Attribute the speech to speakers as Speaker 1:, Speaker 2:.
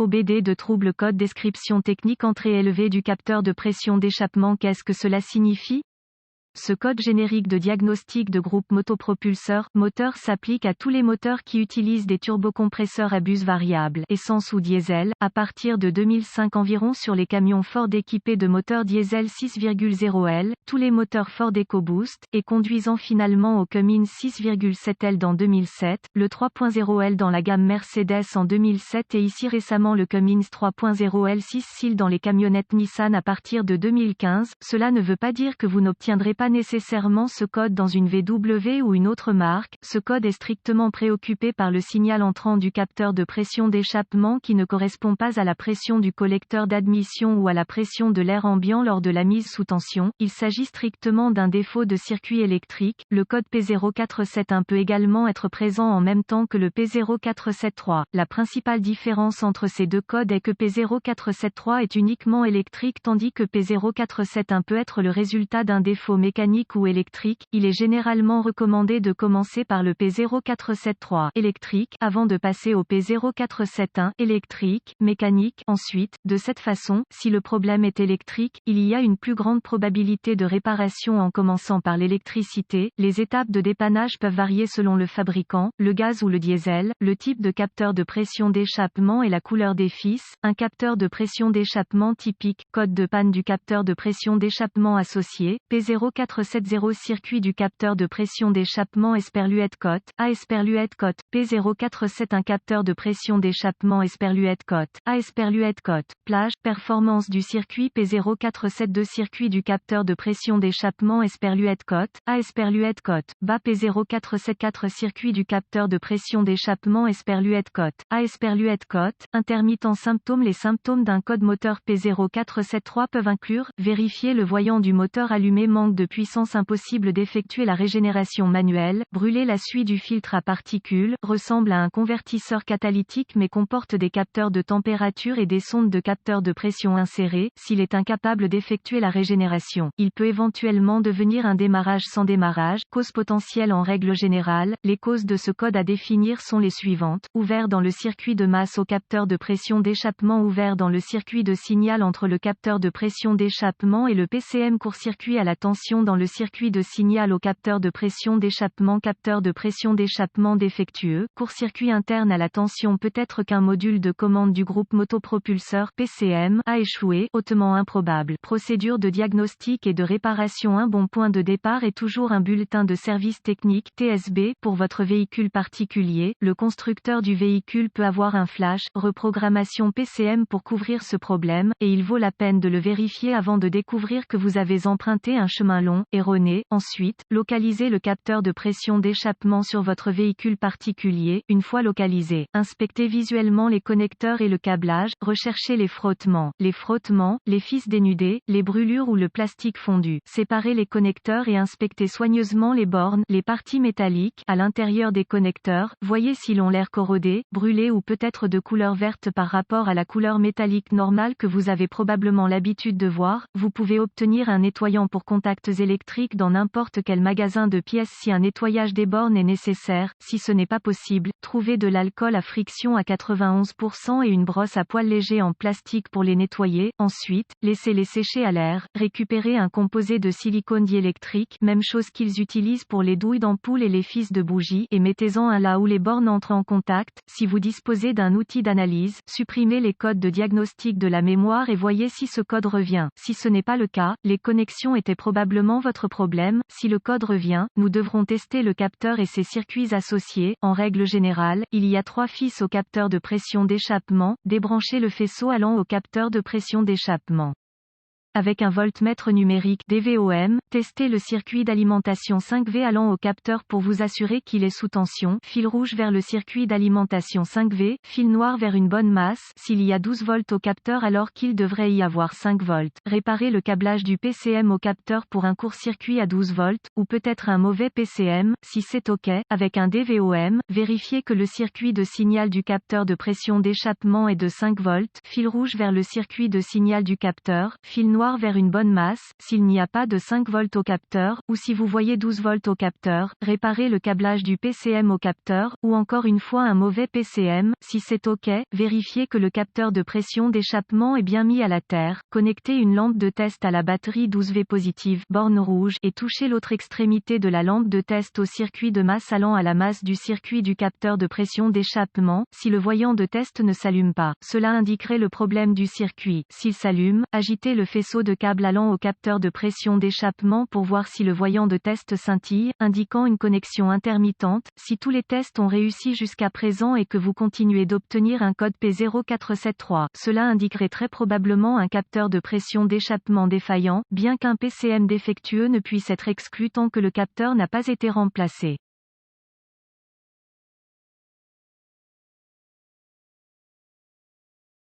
Speaker 1: OBD de trouble code description technique entrée élevée du capteur de pression d'échappement. Qu'est-ce que cela signifie? Ce code générique de diagnostic de groupe motopropulseur moteur s'applique à tous les moteurs qui utilisent des turbocompresseurs à bus variable, essence ou diesel, à partir de 2005 environ sur les camions Ford équipés de moteurs diesel 6,0 L, tous les moteurs Ford EcoBoost, et conduisant finalement au Cummins 6,7 L dans 2007, le 3.0 L dans la gamme Mercedes en 2007 et ici récemment le Cummins 3.0 L 6 cils dans les camionnettes Nissan à partir de 2015. Cela ne veut pas dire que vous n'obtiendrez pas nécessairement ce code dans une VW ou une autre marque. Ce code est strictement préoccupé par le signal entrant du capteur de pression d'échappement qui ne correspond pas à la pression du collecteur d'admission ou à la pression de l'air ambiant lors de la mise sous tension. Il s'agit strictement d'un défaut de circuit électrique. Le code P0471 peut également être présent en même temps que le P0473. La principale différence entre ces deux codes est que P0473 est uniquement électrique tandis que P0471 peut être le résultat d'un défaut mécanique ou électrique. Il est généralement recommandé de commencer par le P0473 électrique avant de passer au P0471 électrique, mécanique. Ensuite, de cette façon, si le problème est électrique, il y a une plus grande probabilité de réparation en commençant par l'électricité. Les étapes de dépannage peuvent varier selon le fabricant, le gaz ou le diesel, le type de capteur de pression d'échappement et la couleur des fils. Un capteur de pression d'échappement typique, code de panne du capteur de pression d'échappement associé, P0470 circuit du capteur de pression d'échappement Esperluette-Cotte, A Esperluette-Cotte, P0471 capteur de pression d'échappement Esperluette-Cotte, A Esperluette-Cotte, plage, performance du circuit P0472 circuit du capteur de pression d'échappement Esperluette-Cotte, A Esperluette-Cotte, bas P0474 circuit du capteur de pression d'échappement Esperluette-Cotte, A Esperluette-Cotte, intermittent symptômes. Les symptômes d'un code moteur P0473 peuvent inclure, vérifier le voyant du moteur allumé, manque de puissance, impossible d'effectuer la régénération manuelle, brûler la suie du filtre à particules, ressemble à un convertisseur catalytique mais comporte des capteurs de température et des sondes de capteurs de pression insérés. S'il est incapable d'effectuer la régénération, il peut éventuellement devenir un démarrage sans démarrage. Cause potentielle. En règle générale, les causes de ce code à définir sont les suivantes: ouvert dans le circuit de masse au capteur de pression d'échappement, ouvert dans le circuit de signal entre le capteur de pression d'échappement et le PCM, court-circuit à la tension dans le circuit de signal au capteur de pression d'échappement, capteur de pression d'échappement défectueux, court-circuit interne à la tension. Peut-être qu'un module de commande du groupe motopropulseur PCM a échoué, hautement improbable. Procédure de diagnostic et de réparation. Un bon point de départ est toujours un bulletin de service technique TSB pour votre véhicule particulier. Le constructeur du véhicule peut avoir un flash reprogrammation PCM pour couvrir ce problème, et il vaut la peine de le vérifier avant de découvrir que vous avez emprunté un chemin long, erroné. Ensuite, localisez le capteur de pression d'échappement sur votre véhicule particulier. Une fois localisé, inspectez visuellement les connecteurs et le câblage, recherchez les frottements, les fils dénudés, les brûlures ou le plastique fondu. Séparez les connecteurs et inspectez soigneusement les bornes, les parties métalliques, à l'intérieur des connecteurs. Voyez s'ils ont l'air corrodés, brûlés ou peut-être de couleur verte par rapport à la couleur métallique normale que vous avez probablement l'habitude de voir. Vous pouvez obtenir un nettoyant pour contacts électriques dans n'importe quel magasin de pièces si un nettoyage des bornes est nécessaire. Si ce n'est pas possible, trouvez de l'alcool à friction à 91% et une brosse à poils légers en plastique pour les nettoyer. Ensuite, laissez-les sécher à l'air. Récupérez un composé de silicone diélectrique, même chose qu'ils utilisent pour les douilles d'ampoule et les fils de bougies, et mettez-en un là où les bornes entrent en contact. Si vous disposez d'un outil d'analyse, supprimez les codes de diagnostic de la mémoire et voyez si ce code revient. Si ce n'est pas le cas, les connexions étaient probablement votre problème. Si le code revient, nous devrons tester le capteur et ses circuits associés. En règle générale, il y a 3 fils au capteur de pression d'échappement. Débranchez le faisceau allant au capteur de pression d'échappement. Avec un voltmètre numérique DVOM, testez le circuit d'alimentation 5V allant au capteur pour vous assurer qu'il est sous tension. Fil rouge vers le circuit d'alimentation 5V, fil noir vers une bonne masse. S'il y a 12 volts au capteur alors qu'il devrait y avoir 5 volts. Réparez le câblage du PCM au capteur pour un court-circuit à 12 volts, ou peut-être un mauvais PCM. Si c'est OK, avec un DVOM, vérifiez que le circuit de signal du capteur de pression d'échappement est de 5 volts. Fil rouge vers le circuit de signal du capteur, fil noir noir vers une bonne masse, s'il n'y a pas de 5 volts au capteur, ou si vous voyez 12 volts au capteur, réparez le câblage du PCM au capteur, ou encore une fois un mauvais PCM, si c'est OK, vérifiez que le capteur de pression d'échappement est bien mis à la terre, connectez une lampe de test à la batterie 12V positive, borne rouge, et touchez l'autre extrémité de la lampe de test au circuit de masse allant à la masse du circuit du capteur de pression d'échappement. Si le voyant de test ne s'allume pas, cela indiquerait le problème du circuit. S'il s'allume, agitez le faisceau de câble allant au capteur de pression d'échappement pour voir si le voyant de test scintille, indiquant une connexion intermittente. Si tous les tests ont réussi jusqu'à présent et que vous continuez d'obtenir un code P0473, cela indiquerait très probablement un capteur de pression d'échappement défaillant, bien qu'un PCM défectueux ne puisse être exclu tant que le capteur n'a pas été remplacé.